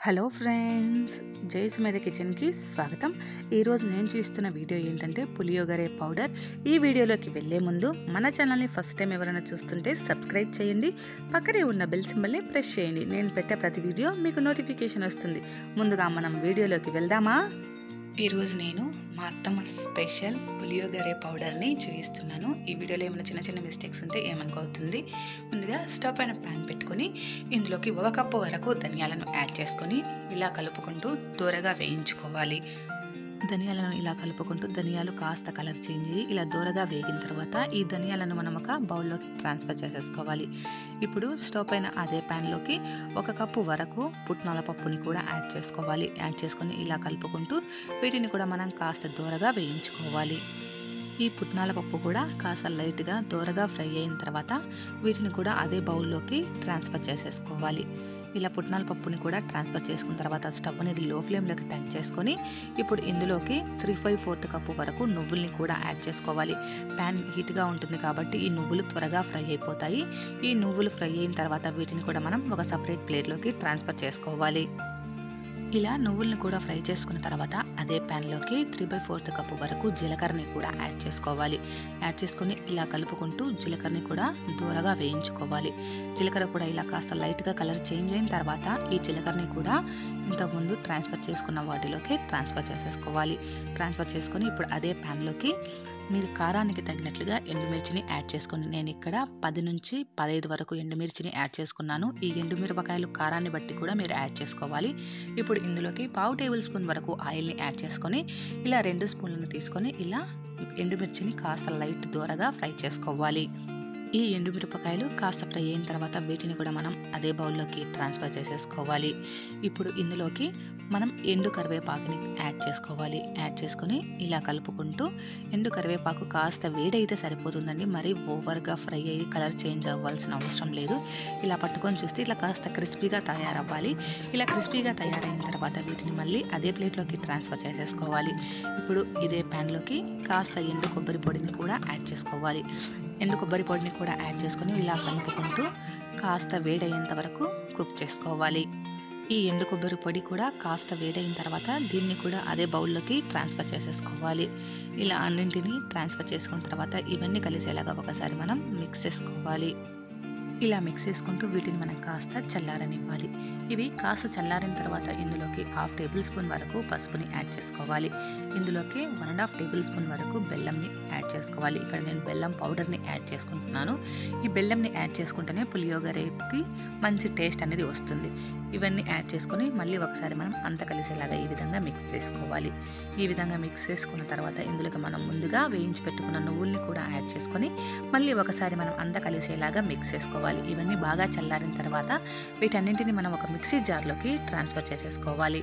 Hello friends, జై సుమేధ కిచెన్కి స్వాగతం. ఈరోజు నేను చూస్తున్న వీడియో ఏంటంటే పులియోగరే పౌడర్. ఈ వీడియోలోకి వెళ్ళే ముందు మన ఛానల్ని ఫస్ట్ టైం ఎవరైనా చూస్తుంటే సబ్స్క్రైబ్ చేయండి, పక్కనే ఉన్న బెల్ సింబల్ని ప్రెస్ చేయండి. నేను పెట్టే ప్రతి వీడియో మీకు నోటిఫికేషన్ వస్తుంది. ముందుగా మనం వీడియోలోకి వెళ్దామా? ఈరోజు నేను మా అత్తమ్మ స్పెషల్ పులియోగరే పౌడర్ని చూపిస్తున్నాను. ఈ వీడియోలో ఏమైనా చిన్న చిన్న మిస్టేక్స్ ఉంటే ఏమనుకోవుతుంది. ముందుగా స్టవ్ పైన ప్యాన్ పెట్టుకొని ఇందులోకి 1 కప్పు వరకు ధనియాలను యాడ్ చేసుకొని ఇలా కలుపుకుంటూ దూరగా వేయించుకోవాలి. ధనియాలను ఇలా కలుపుకుంటూ ధనియాలు కాస్త కలర్ చేంజ్ అయ్యి ఇలా దూరగా వేగిన తర్వాత ఈ ధనియాలను మనం ఒక బౌల్లోకి ట్రాన్స్ఫర్ చేసేసుకోవాలి. ఇప్పుడు స్టవ్ పైన అదే ప్యాన్లోకి 1 కప్పు వరకు పుట్నాల పప్పుని కూడా యాడ్ చేసుకోవాలి. యాడ్ చేసుకొని ఇలా కలుపుకుంటూ వీటిని కూడా మనం కాస్త దూరగా వేయించుకోవాలి. ఈ పుట్నాల పప్పు కూడా కాస్త లైట్గా దూరగా ఫ్రై అయిన తర్వాత వీటిని కూడా అదే బౌల్లోకి ట్రాన్స్ఫర్ చేసేసుకోవాలి. ఇలా పుట్నాల పప్పుని కూడా ట్రాన్స్ఫర్ చేసుకున్న తర్వాత స్టవ్ అనేది లో ఫ్లేమ్లోకి టర్న్ చేసుకొని ఇప్పుడు ఇందులోకి 3/4 కప్పు వరకు నువ్వుల్ని కూడా యాడ్ చేసుకోవాలి. ప్యాన్ హీట్గా ఉంటుంది కాబట్టి ఈ నువ్వులు త్వరగా ఫ్రై అయిపోతాయి. ఈ నువ్వులు ఫ్రై అయిన తర్వాత వీటిని కూడా మనం ఒక సపరేట్ ప్లేట్లోకి ట్రాన్స్ఫర్ చేసుకోవాలి. ఇలా నువ్వుల్ని కూడా ఫ్రై చేసుకున్న తర్వాత అదే ప్యాన్లోకి 3/4 కప్పు వరకు జీలకర్రని కూడా యాడ్ చేసుకోవాలి. యాడ్ చేసుకొని ఇలా కలుపుకుంటూ జీలకర్రని కూడా దూరగా వేయించుకోవాలి. జీలకర్ర కూడా ఇలా కాస్త లైట్గా కలర్ చేంజ్ అయిన తర్వాత ఈ జీలకర్రని కూడా ఇంతకుముందు ట్రాన్స్ఫర్ చేసుకున్న వాటిలోకి ట్రాన్స్ఫర్ చేసేసుకోవాలి. ట్రాన్స్ఫర్ చేసుకొని ఇప్పుడు అదే ప్యాన్లోకి మీరు కారానికి తగినట్లుగా ఎండుమిర్చిని యాడ్ చేసుకోండి. నేను ఇక్కడ 10 నుంచి 15 వరకు ఎండుమిర్చిని యాడ్ చేసుకున్నాను. ఈ ఎండుమిరపకాయలు కారాన్ని బట్టి కూడా మీరు యాడ్ చేసుకోవాలి. ఇప్పుడు ఇందులోకి 1/2 టేబుల్ స్పూన్ వరకు ఆయిల్ని యాడ్ చేసుకొని ఇలా 2 స్పూన్లను తీసుకొని ఇలా ఎండుమిర్చిని కాస్త లైట్ దూరగా ఫ్రై చేసుకోవాలి. ఈ ఎండుమిరపకాయలు కాస్త ఫ్రై అయిన తర్వాత వీటిని కూడా మనం అదే బౌల్లోకి ట్రాన్స్ఫర్ చేసేసుకోవాలి. ఇప్పుడు ఇందులోకి మనం ఎండు కరివేపాకుని యాడ్ చేసుకోవాలి. యాడ్ చేసుకొని ఇలా కలుపుకుంటూ ఎండు కరివేపాకు కాస్త వేడైతే సరిపోతుందండి, మరి ఓవర్గా ఫ్రై అయ్యి కలర్ చేంజ్ అవ్వాల్సిన అవసరం లేదు. ఇలా పట్టుకొని చూస్తే ఇట్లా కాస్త క్రిస్పీగా తయారవ్వాలి. ఇలా క్రిస్పీగా తయారైన తర్వాత వీటిని మళ్ళీ అదే ప్లేట్లోకి ట్రాన్స్ఫర్ చేసేసుకోవాలి. ఇప్పుడు ఇదే ప్యాన్లోకి కాస్త ఎండు కొబ్బరి పొడిని కూడా యాడ్ చేసుకోవాలి. ఎండు కొబ్బరి పొడిని కూడా యాడ్ చేసుకొని ఇలా కలుపుకుంటూ కాస్త వేడయ్యేంత వరకు కుక్ చేసుకోవాలి. ఈ ఎండు కొబ్బరి పొడి కూడా కాస్త వేడైన తర్వాత దీన్ని కూడా అదే బౌల్లోకి ట్రాన్స్ఫర్ చేసేసుకోవాలి. ఇలా అన్నింటినీ ట్రాన్స్ఫర్ చేసుకున్న తర్వాత ఇవన్నీ కలిసేలాగా ఒకసారి మనం మిక్స్ చేసుకోవాలి. ఇలా మిక్స్ చేసుకుంటూ వీటిని మనం కాస్త చల్లారనివ్వాలి. ఇవి కాస్త చల్లారిన తర్వాత ఇందులోకి 1/2 టేబుల్ స్పూన్ వరకు పసుపుని యాడ్ చేసుకోవాలి. ఇందులోకి 1.5 టేబుల్ స్పూన్ వరకు బెల్లంని యాడ్ చేసుకోవాలి. ఇక్కడ నేను బెల్లం పౌడర్ని యాడ్ చేసుకుంటున్నాను. ఈ బెల్లంని యాడ్ చేసుకుంటేనే పులియోగరేకి మంచి టేస్ట్ అనేది వస్తుంది. ఇవన్నీ యాడ్ చేసుకొని మళ్ళీ ఒకసారి మనం అంత కలిసేలాగా ఈ విధంగా మిక్స్ చేసుకోవాలి. ఈ విధంగా మిక్స్ చేసుకున్న తర్వాత ఇందులోకి మనం ముందుగా వేయించి పెట్టుకున్న నువ్వుల్ని కూడా యాడ్ చేసుకొని మళ్ళీ ఒకసారి మనం అంత కలిసేలాగా మిక్స్ చేసుకోవాలి. ఇవన్నీ బాగా చల్లారిన తర్వాత వీటన్నింటినీ మనం ఒక మిక్సీ జార్లోకి ట్రాన్స్ఫర్ చేసేసుకోవాలి.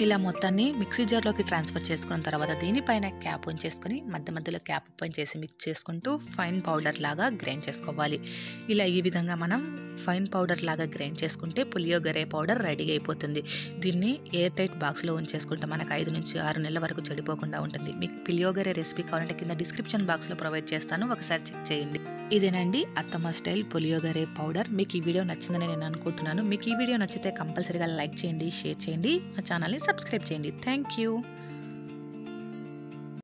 ఇలా మొత్తాన్ని మిక్సీ జార్లోకి ట్రాన్స్ఫర్ చేసుకున్న తర్వాత దీనిపైన క్యాప్ ఉంచేసుకొని మధ్య మధ్యలో క్యాప్ ఓపెన్ చేసి మిక్స్ చేసుకుంటూ ఫైన్ పౌడర్ లాగా గ్రైండ్ చేసుకోవాలి. ఇలా ఈ విధంగా మనం ఫైన్ పౌడర్ లాగా గ్రైండ్ చేసుకుంటే పులియోగరే పౌడర్ రెడీ అయిపోతుంది. దీన్ని ఎయిర్ టైట్ బాక్స్లో ఉంచేసుకుంటే మనకు 5 నుంచి 6 నెలల వరకు చెడిపోకుండా ఉంటుంది. మీకు పులియోగరే రెసిపీ కావాలంటే కింద డిస్క్రిప్షన్ బాక్స్లో ప్రొవైడ్ చేస్తాను, ఒకసారి చెక్ చేయండి. ఇదేనండి అత్తమ్మ స్టైల్ పులియోగరే పౌడర్. మీకు ఈ వీడియో నచ్చిందని నేను అనుకుంటున్నాను. మీకు ఈ వీడియో నచ్చితే కంపల్సరీగా లైక్ చేయండి, షేర్ చేయండి, మా ఛానల్ని సబ్స్క్రైబ్ చేయండి. Thank you.